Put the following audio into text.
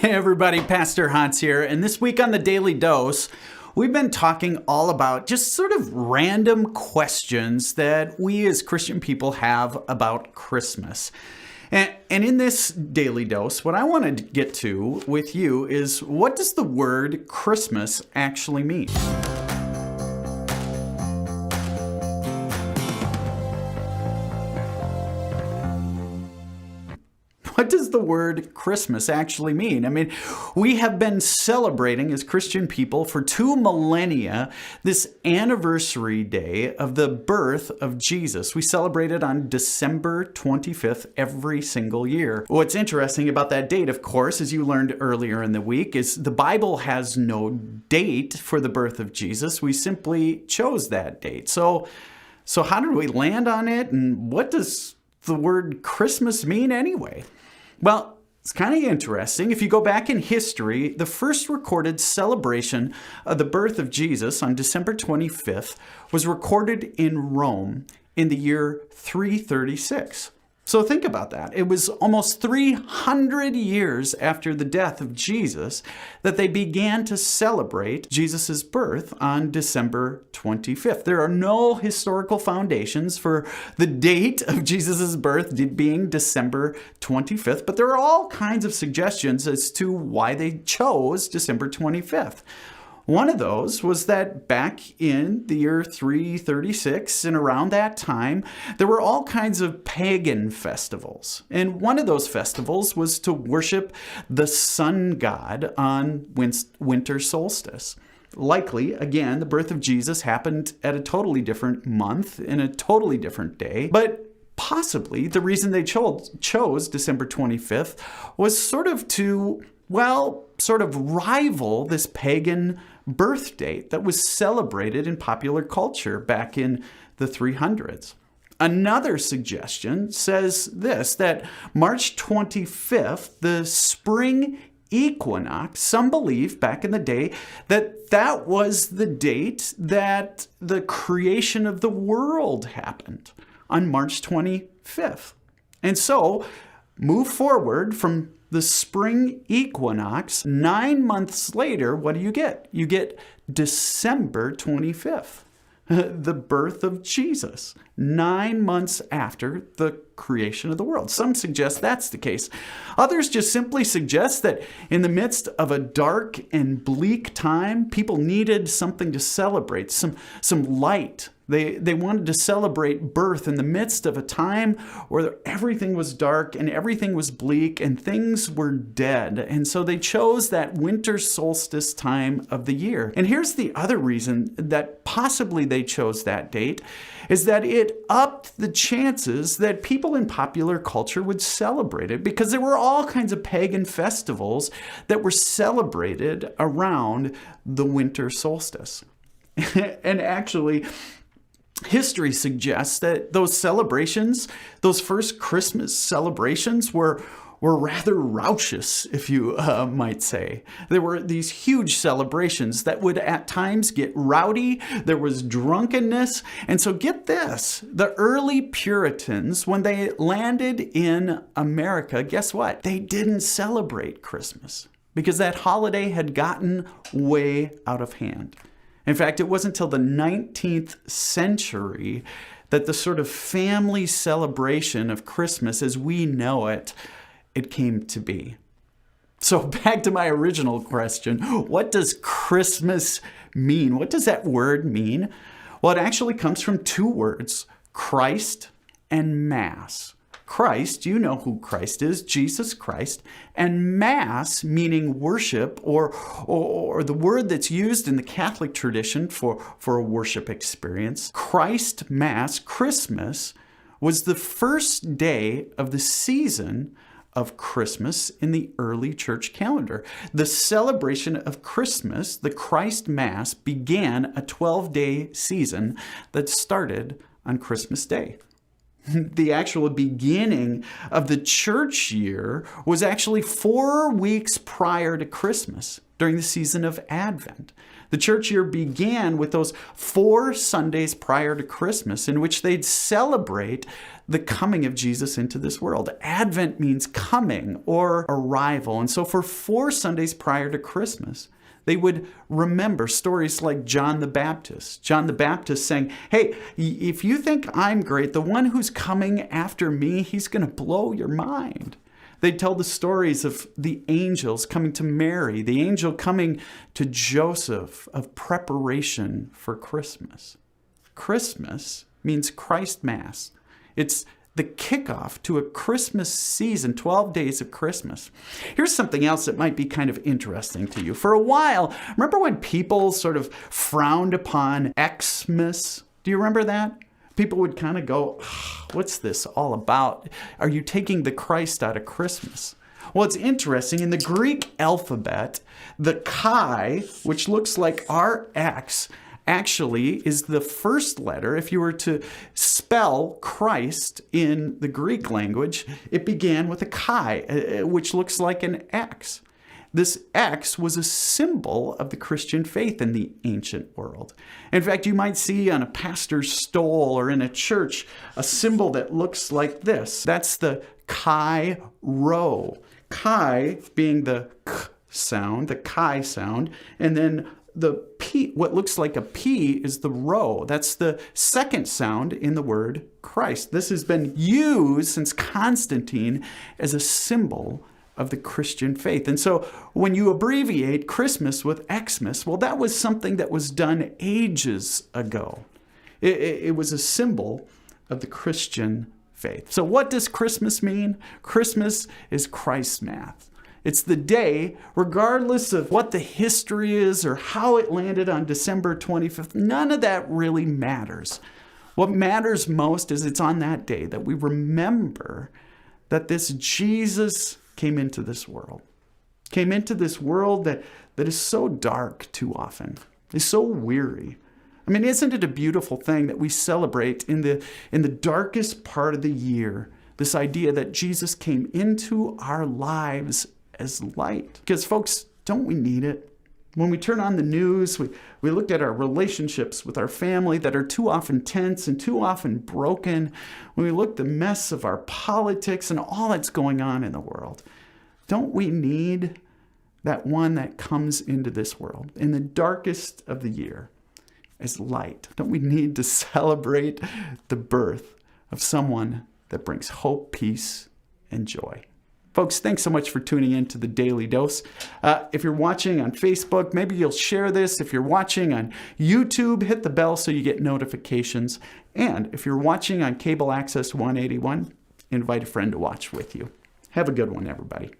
Hey everybody, Pastor Hans here, and this week on the Daily Dose, we've been talking all about just sort of random questions that we as Christian people have about Christmas. And in this Daily Dose, what I want to get to with you is, what does the word Christmas actually mean? What does the word Christmas actually mean? I mean, we have been celebrating as Christian people for 2 millennia this anniversary day of the birth of Jesus. We celebrate it on December 25th every single year. What's interesting about that date, of course, as you learned earlier in the week, is the Bible has no date for the birth of Jesus. We simply chose that date. So how did we land on it, and what does the word Christmas mean anyway? Well, it's kind of interesting. If you go back in history, the first recorded celebration of the birth of Jesus on December 25th was recorded in Rome in the year 336. So think about that. It was almost 300 years after the death of Jesus that they began to celebrate Jesus' birth on December 25th. There are no historical foundations for the date of Jesus' birth being December 25th, but there are all kinds of suggestions as to why they chose December 25th. One of those was that back in the year 336 and around that time, there were all kinds of pagan festivals. And one of those festivals was to worship the sun god on winter solstice. Likely, again, the birth of Jesus happened at a totally different month in a totally different day, but possibly the reason they chose December 25th was sort of rival this pagan birth date that was celebrated in popular culture back in the 300s. Another suggestion says this, that March 25th, the spring equinox, some believe back in the day that was the date that the creation of the world happened on March 25th. And so move forward from the spring equinox, 9 months later, what do you get? You get December 25th, the birth of Jesus, 9 months after the creation of the world. Some suggest that's the case. Others just simply suggest that in the midst of a dark and bleak time, people needed something to celebrate, some light. They wanted to celebrate birth in the midst of a time where everything was dark and everything was bleak and things were dead. And so they chose that winter solstice time of the year. And here's the other reason that possibly they chose that date, is that it upped the chances that people in popular culture would celebrate it, because there were all kinds of pagan festivals that were celebrated around the winter solstice. And actually, history suggests that those celebrations, those first Christmas celebrations, were rather raucous, if you might say. There were these huge celebrations that would at times get rowdy. There was drunkenness. And so get this, the early Puritans, when they landed in America, guess what? They didn't celebrate Christmas because that holiday had gotten way out of hand. In fact, it wasn't until the 19th century that the sort of family celebration of Christmas as we know it came to be. So back to my original question, what does Christmas mean? What does that word mean? Well, it actually comes from 2 words, Christ and Mass. Christ, you know who Christ is, Jesus Christ, and Mass, meaning worship, or the word that's used in the Catholic tradition for a worship experience. Christ Mass, Christmas, was the first day of the season of Christmas in the early church calendar. The celebration of Christmas, the Christ Mass, began a 12-day season that started on Christmas Day. The actual beginning of the church year was actually 4 weeks prior to Christmas, during the season of Advent. The church year began with those 4 Sundays prior to Christmas in which they'd celebrate the coming of Jesus into this world. Advent means coming or arrival. And so for 4 Sundays prior to Christmas, they would remember stories like John the Baptist. John the Baptist saying, hey, if you think I'm great, the one who's coming after me, he's going to blow your mind. They'd tell the stories of the angels coming to Mary, the angel coming to Joseph, of preparation for Christmas. Christmas means Christ Mass. It's the kickoff to a Christmas season, 12 days of Christmas. Here's something else that might be kind of interesting to you. For a while, remember when people sort of frowned upon Xmas? Do you remember that? People would kind of go, what's this all about? Are you taking the Christ out of Christmas? Well, it's interesting. In the Greek alphabet, the chi, which looks like RX, actually is the first letter. If you were to spell Christ in the Greek language, it began with a chi, which looks like an X. This X was a symbol of the Christian faith in the ancient world. In fact, you might see on a pastor's stole or in a church a symbol that looks like this. That's the chi rho. Chi being the k sound, the chi sound, and then the P, what looks like a P, is the rho. That's the second sound in the word Christ. This has been used since Constantine as a symbol of the Christian faith. And so when you abbreviate Christmas with Xmas, well, that was something that was done ages ago. It was a symbol of the Christian faith. So what does Christmas mean? Christmas is Christ's Mass. It's the day, regardless of what the history is or how it landed on December 25th, none of that really matters. What matters most is it's on that day that we remember that this Jesus came into this world. Came into this world that is so dark too often, is so weary. I mean, isn't it a beautiful thing that we celebrate in the darkest part of the year, this idea that Jesus came into our lives as light? Because folks, don't we need it? When we turn on the news, we look at our relationships with our family that are too often tense and too often broken. When we look at the mess of our politics and all that's going on in the world, don't we need that one that comes into this world in the darkest of the year as light? Don't we need to celebrate the birth of someone that brings hope, peace, and joy? Folks, thanks so much for tuning in to the Daily Dose. If you're watching on Facebook, maybe you'll share this. If you're watching on YouTube, hit the bell so you get notifications. And if you're watching on Cable Access 181, invite a friend to watch with you. Have a good one, everybody.